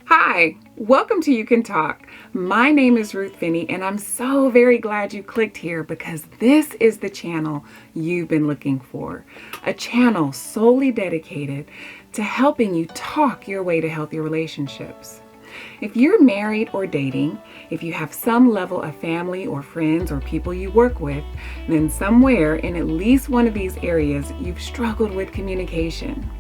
Hi, welcome to You Can Talk. My name is Ruth Finney, and I'm so very glad you clicked here because this is the channel you've been looking for. A channel solely dedicated to helping you talk your way to healthy relationships. If you're married or dating, if you have some level of family or friends or people you work with, then somewhere in at least one of these areas you've struggled with communication.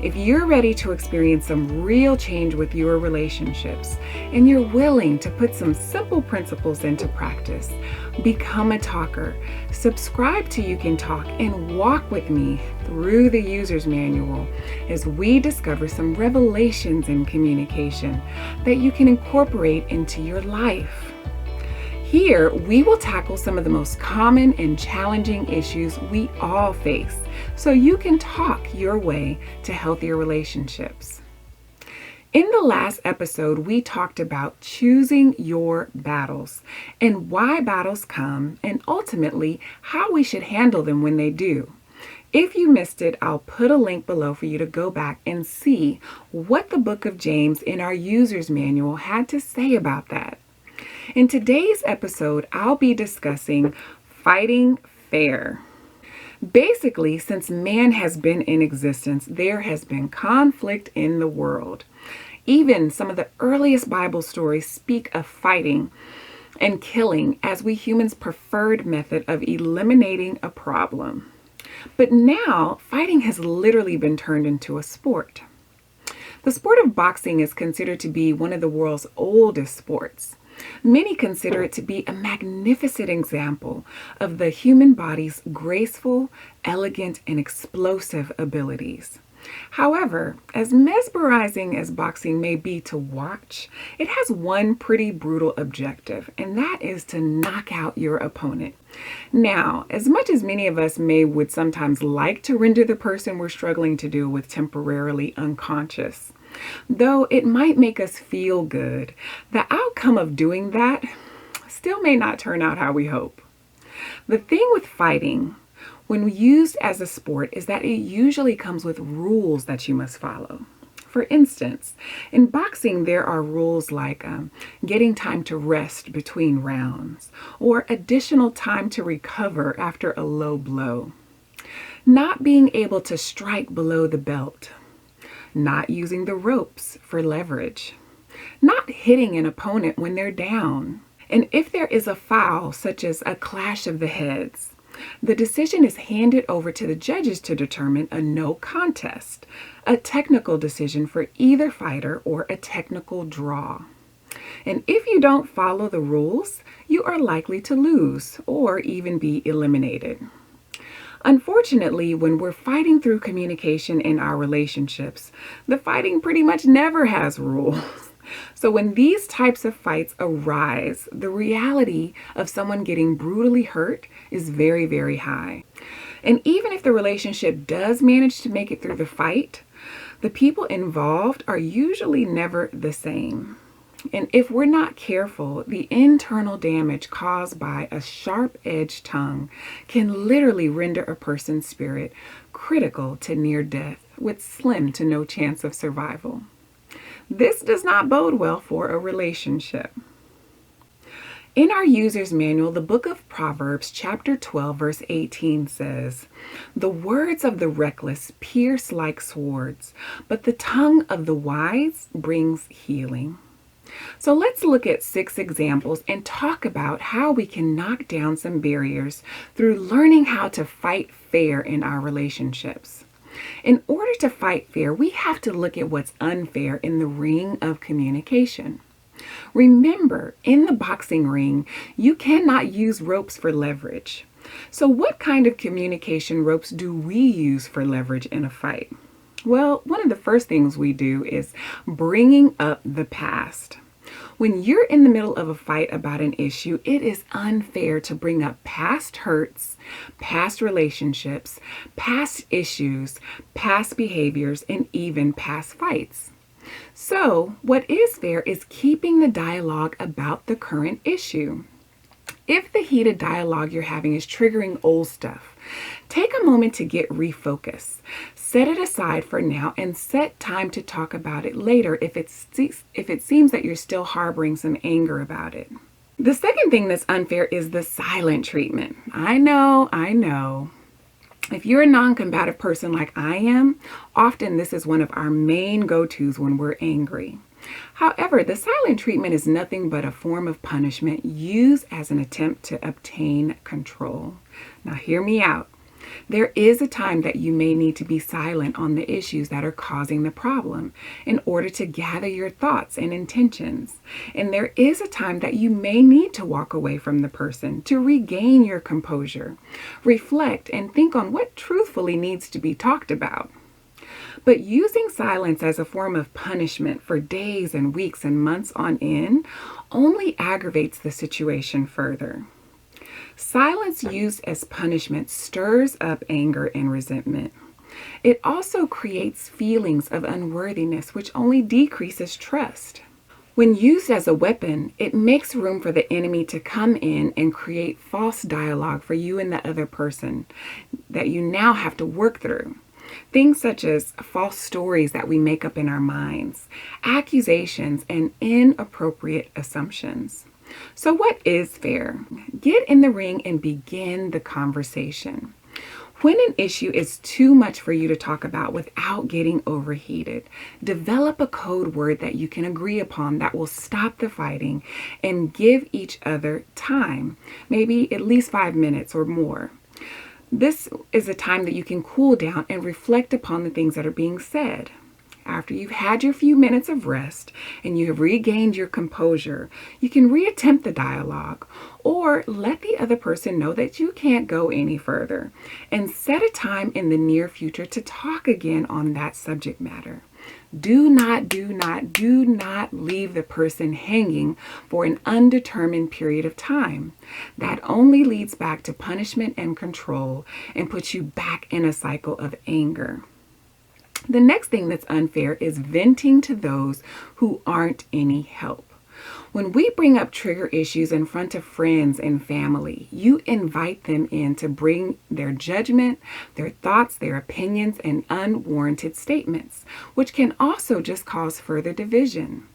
If you're ready to experience some real change with your relationships and you're willing to put some simple principles into practice, become a talker, subscribe to You Can Talk, and walk with me through the user's manual as we discover some revelations in communication that you can incorporate into your life. Here, we will tackle some of the most common and challenging issues we all face so you can talk your way to healthier relationships. In the last episode, we talked about choosing your battles and why battles come and ultimately how we should handle them when they do. If you missed it, I'll put a link below for you to go back and see what the book of James in our user's manual had to say about that. In today's episode, I'll be discussing fighting fair. Basically, since man has been in existence, there has been conflict in the world. Even some of the earliest Bible stories speak of fighting and killing as we humans' preferred method of eliminating a problem. But now, fighting has literally been turned into a sport. The sport of boxing is considered to be one of the world's oldest sports. Many consider it to be a magnificent example of the human body's graceful, elegant, and explosive abilities. However, as mesmerizing as boxing may be to watch, it has one pretty brutal objective, and that is to knock out your opponent. Now, as much as many of us would sometimes like to render the person we're struggling to deal with temporarily unconscious, though it might make us feel good, the outcome of doing that still may not turn out how we hope. The thing with fighting, when used as a sport, is that it usually comes with rules that you must follow. For instance, in boxing, there are rules like getting time to rest between rounds or additional time to recover after a low blow, not being able to strike below the belt, not using the ropes for leverage, not hitting an opponent when they're down. And if there is a foul, such as a clash of the heads, the decision is handed over to the judges to determine a no contest, a technical decision for either fighter or a technical draw. And if you don't follow the rules, you are likely to lose or even be eliminated. Unfortunately, when we're fighting through communication in our relationships, the fighting pretty much never has rules. So when these types of fights arise, the reality of someone getting brutally hurt is very, very high. And even if the relationship does manage to make it through the fight, the people involved are usually never the same. And if we're not careful, the internal damage caused by a sharp-edged tongue can literally render a person's spirit critical to near death with slim to no chance of survival. This does not bode well for a relationship. In our user's manual, the book of Proverbs, chapter 12, verse 18 says, "The words of the reckless pierce like swords, but the tongue of the wise brings healing." So let's look at 6 examples and talk about how we can knock down some barriers through learning how to fight fair in our relationships. In order to fight fair, we have to look at what's unfair in the ring of communication. Remember, in the boxing ring, you cannot use ropes for leverage. So what kind of communication ropes do we use for leverage in a fight? Well, one of the first things we do is bringing up the past. When you're in the middle of a fight about an issue, it is unfair to bring up past hurts, past relationships, past issues, past behaviors, and even past fights. So, what is fair is keeping the dialogue about the current issue. If the heated dialogue you're having is triggering old stuff, take a moment to get refocused. Set it aside for now and set time to talk about it later if it seems that you're still harboring some anger about it. The second thing that's unfair is the silent treatment. I know. If you're a non-combative person like I am, often this is one of our main go-tos when we're angry. However, the silent treatment is nothing but a form of punishment used as an attempt to obtain control. Now, hear me out. There is a time that you may need to be silent on the issues that are causing the problem in order to gather your thoughts and intentions. And there is a time that you may need to walk away from the person to regain your composure, reflect, and think on what truthfully needs to be talked about. But using silence as a form of punishment for days and weeks and months on end only aggravates the situation further. Silence used as punishment stirs up anger and resentment. It also creates feelings of unworthiness, which only decreases trust. When used as a weapon, it makes room for the enemy to come in and create false dialogue for you and the other person that you now have to work through. Things such as false stories that we make up in our minds, accusations, and inappropriate assumptions. So what is fair? Get in the ring and begin the conversation. When an issue is too much for you to talk about without getting overheated, develop a code word that you can agree upon that will stop the fighting and give each other time, maybe at least 5 minutes or more. This is a time that you can cool down and reflect upon the things that are being said. After you've had your few minutes of rest and you have regained your composure, you can reattempt the dialogue or let the other person know that you can't go any further and set a time in the near future to talk again on that subject matter. Do not leave the person hanging for an undetermined period of time. That only leads back to punishment and control and puts you back in a cycle of anger. The next thing that's unfair is venting to those who aren't any help. When we bring up trigger issues in front of friends and family, you invite them in to bring their judgment, their thoughts, their opinions, and unwarranted statements, which can also just cause further division.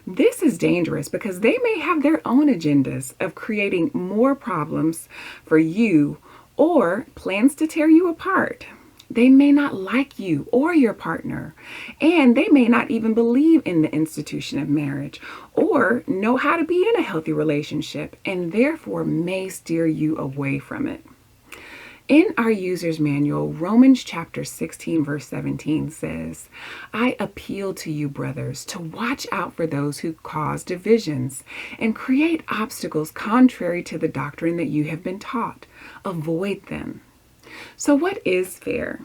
This is dangerous because they may have their own agendas of creating more problems for you or plans to tear you apart. They may not like you or your partner, and they may not even believe in the institution of marriage or know how to be in a healthy relationship, and therefore may steer you away from it. In our user's manual, Romans chapter 16, verse 17 says, "I appeal to you, brothers, to watch out for those who cause divisions and create obstacles contrary to the doctrine that you have been taught. Avoid them." So what is fair?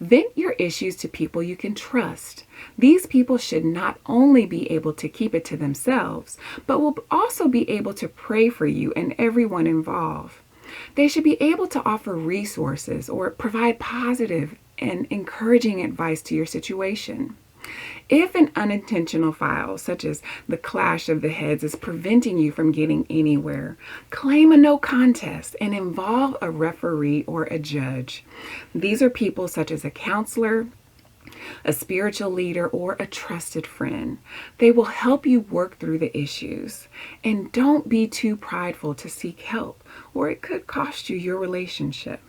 Vent your issues to people you can trust. These people should not only be able to keep it to themselves, but will also be able to pray for you and everyone involved. They should be able to offer resources or provide positive and encouraging advice to your situation. If an unintentional foul, such as the clash of the heads, is preventing you from getting anywhere, claim a no contest and involve a referee or a judge. These are people such as a counselor, a spiritual leader, or a trusted friend. They will help you work through the issues. And don't be too prideful to seek help, or it could cost you your relationship.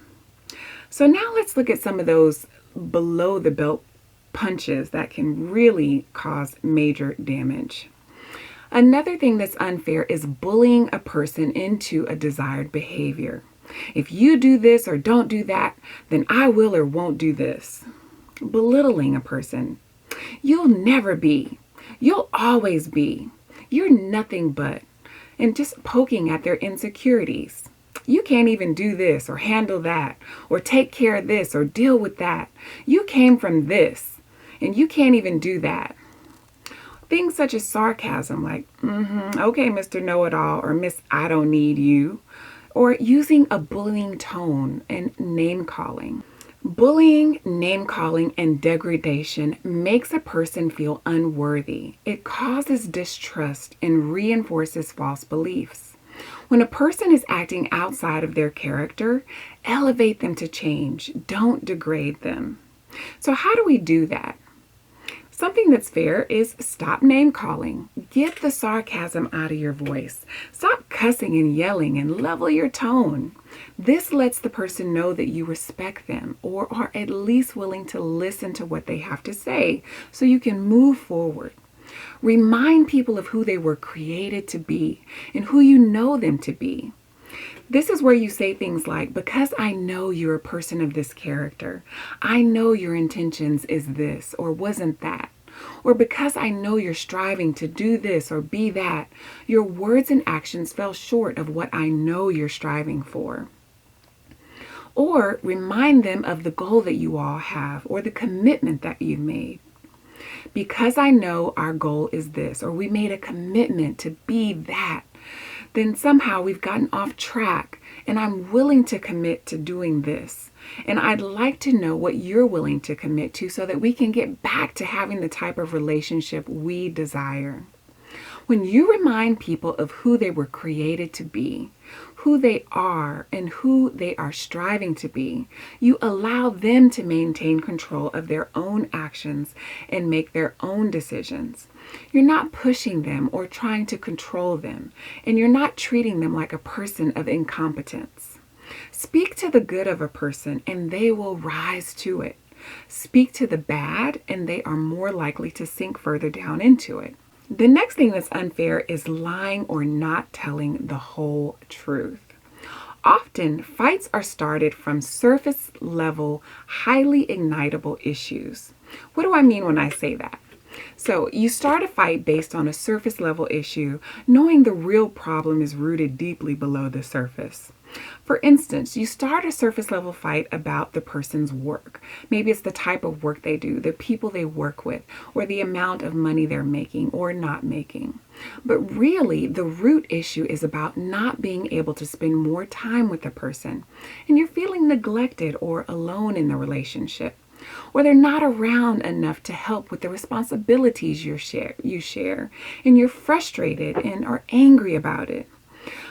So now let's look at some of those below the belt punches that can really cause major damage. Another thing that's unfair is bullying a person into a desired behavior. If you do this or don't do that, then I will or won't do this. Belittling a person. You'll never be. You'll always be. You're nothing but. And just poking at their insecurities. You can't even do this or handle that or take care of this or deal with that. You came from this. And you can't even do that. Things such as sarcasm like, okay, Mr. Know-it-all, or Miss I don't need you, or using a bullying tone and name-calling. Bullying, name-calling, and degradation makes a person feel unworthy. It causes distrust and reinforces false beliefs. When a person is acting outside of their character, elevate them to change. Don't degrade them. So how do we do that? Something that's fair is stop name calling. Get the sarcasm out of your voice. Stop cussing and yelling and level your tone. This lets the person know that you respect them or are at least willing to listen to what they have to say so you can move forward. Remind people of who they were created to be and who you know them to be. This is where you say things like, because I know you're a person of this character, I know your intentions is this or wasn't that. Or because I know you're striving to do this or be that, your words and actions fell short of what I know you're striving for. Or remind them of the goal that you all have or the commitment that you've made. Because I know our goal is this, or we made a commitment to be that, then somehow we've gotten off track and I'm willing to commit to doing this. And I'd like to know what you're willing to commit to so that we can get back to having the type of relationship we desire. When you remind people of who they were created to be, who they are, and who they are striving to be, you allow them to maintain control of their own actions and make their own decisions. You're not pushing them or trying to control them, and you're not treating them like a person of incompetence. Speak to the good of a person, and they will rise to it. Speak to the bad, and they are more likely to sink further down into it. The next thing that's unfair is lying or not telling the whole truth. Often, fights are started from surface level, highly ignitable issues. What do I mean when I say that? So you start a fight based on a surface level issue, knowing the real problem is rooted deeply below the surface. For instance, you start a surface level fight about the person's work. Maybe it's the type of work they do, the people they work with, or the amount of money they're making or not making. But really, the root issue is about not being able to spend more time with the person, and you're feeling neglected or alone in the relationship. Or they're not around enough to help with the responsibilities you share, and you're frustrated and are angry about it.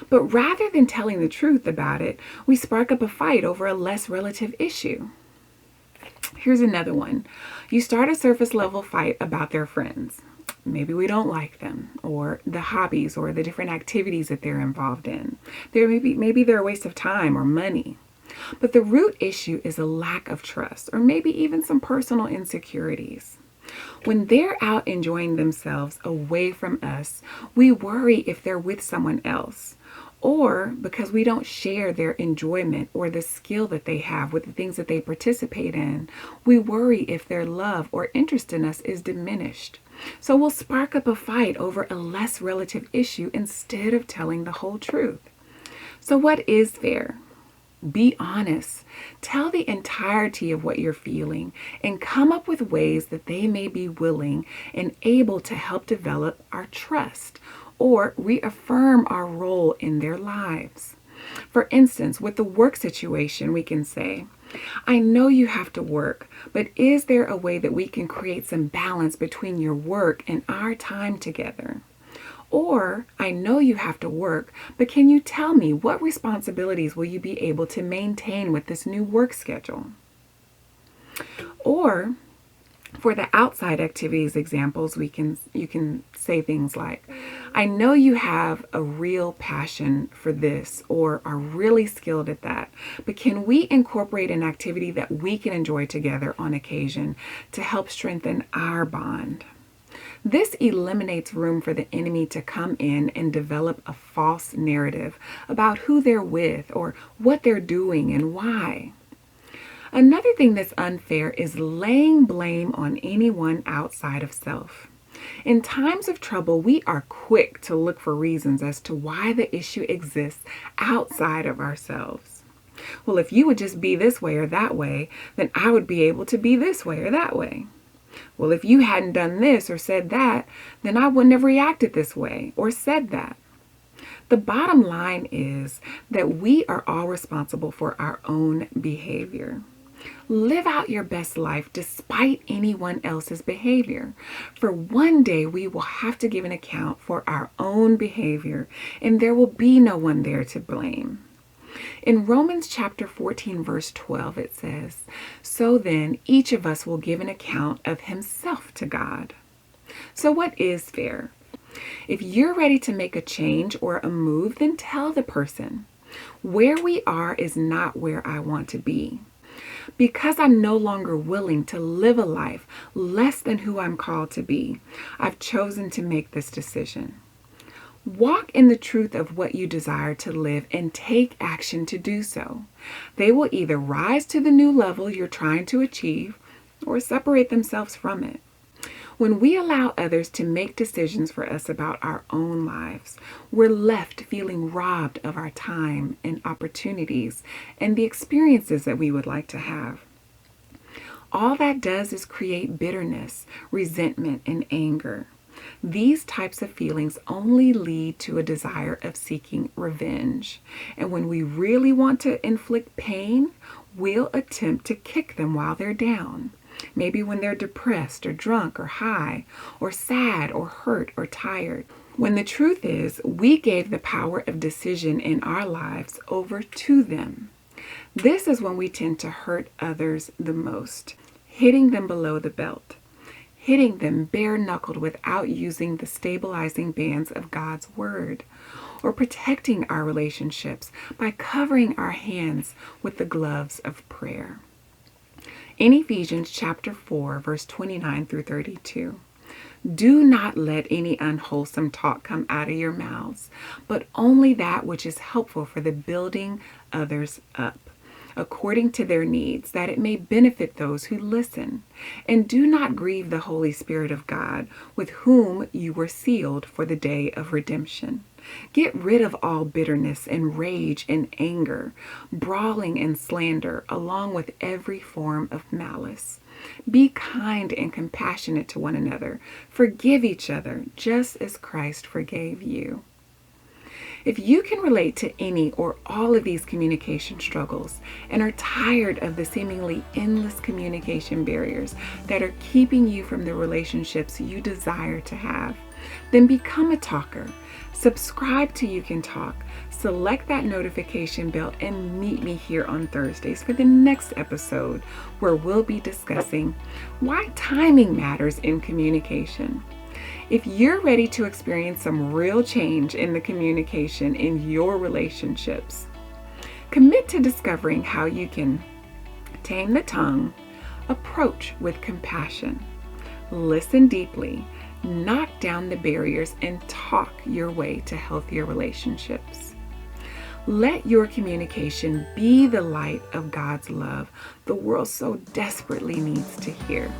But rather than telling the truth about it, we spark up a fight over a less relative issue. Here's another one. You start a surface level fight about their friends. Maybe we don't like them, or the hobbies or the different activities that they're involved in. Maybe they're a waste of time or money. But the root issue is a lack of trust, or maybe even some personal insecurities. When they're out enjoying themselves away from us, we worry if they're with someone else, or because we don't share their enjoyment or the skill that they have with the things that they participate in, we worry if their love or interest in us is diminished. So we'll spark up a fight over a less relative issue instead of telling the whole truth. So what is fair? Be honest. Tell the entirety of what you're feeling and come up with ways that they may be willing and able to help develop our trust or reaffirm our role in their lives. For instance, with the work situation, we can say, I know you have to work, but is there a way that we can create some balance between your work and our time together? Or, I know you have to work, but can you tell me what responsibilities will you be able to maintain with this new work schedule? Or, for the outside activities examples, you can say things like, I know you have a real passion for this or are really skilled at that, but can we incorporate an activity that we can enjoy together on occasion to help strengthen our bond? This eliminates room for the enemy to come in and develop a false narrative about who they're with or what they're doing and why. Another thing that's unfair is laying blame on anyone outside of self. In times of trouble, we are quick to look for reasons as to why the issue exists outside of ourselves. Well, if you would just be this way or that way, then I would be able to be this way or that way. Well, if you hadn't done this or said that, then I wouldn't have reacted this way or said that. The bottom line is that we are all responsible for our own behavior. Live out your best life despite anyone else's behavior. For one day we will have to give an account for our own behavior, and there will be no one there to blame. In Romans chapter 14, verse 12, it says, "So then, each of us will give an account of himself to God." So what is fair? If you're ready to make a change or a move, then tell the person, "Where we are is not where I want to be. Because I'm no longer willing to live a life less than who I'm called to be, I've chosen to make this decision." Walk in the truth of what you desire to live and take action to do so. They will either rise to the new level you're trying to achieve or separate themselves from it. When we allow others to make decisions for us about our own lives, we're left feeling robbed of our time and opportunities and the experiences that we would like to have. All that does is create bitterness, resentment, and anger. These types of feelings only lead to a desire of seeking revenge. And when we really want to inflict pain, we'll attempt to kick them while they're down. Maybe when they're depressed or drunk or high or sad or hurt or tired. When the truth is, we gave the power of decision in our lives over to them. This is when we tend to hurt others the most, hitting them below the belt, hitting them bare-knuckled without using the stabilizing bands of God's word, or protecting our relationships by covering our hands with the gloves of prayer. In Ephesians chapter 4, verse 29 through 32, "Do not let any unwholesome talk come out of your mouths, but only that which is helpful for the building others up, according to their needs, that it may benefit those who listen. And do not grieve the Holy Spirit of God, with whom you were sealed for the day of redemption." Get rid of all bitterness and rage and anger, brawling and slander, along with every form of malice. Be kind and compassionate to one another. Forgive each other, just as Christ forgave you. If you can relate to any or all of these communication struggles and are tired of the seemingly endless communication barriers that are keeping you from the relationships you desire to have, then become a talker. Subscribe to You Can Talk, select that notification bell, and meet me here on Thursdays for the next episode where we'll be discussing why timing matters in communication. If you're ready to experience some real change in the communication in your relationships, commit to discovering how you can tame the tongue, approach with compassion, listen deeply, knock down the barriers, and talk your way to healthier relationships. Let your communication be the light of God's love the world so desperately needs to hear.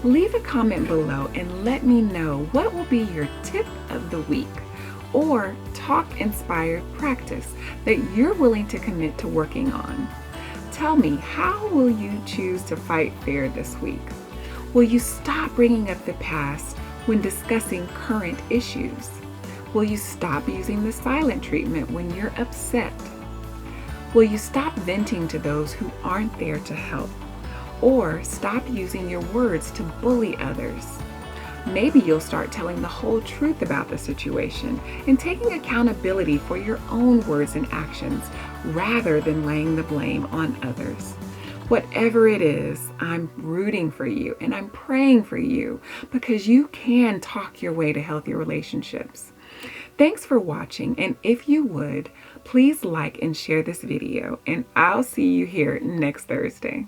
Leave a comment below and let me know what will be your tip of the week or talk-inspired practice that you're willing to commit to working on. Tell me, how will you choose to fight fair this week? Will you stop bringing up the past when discussing current issues? Will you stop using the silent treatment when you're upset? Will you stop venting to those who aren't there to help? Or stop using your words to bully others? Maybe you'll start telling the whole truth about the situation and taking accountability for your own words and actions rather than laying the blame on others. Whatever it is, I'm rooting for you and I'm praying for you because you can talk your way to healthy relationships. Thanks for watching, and if you would, please like and share this video, and I'll see you here next Thursday.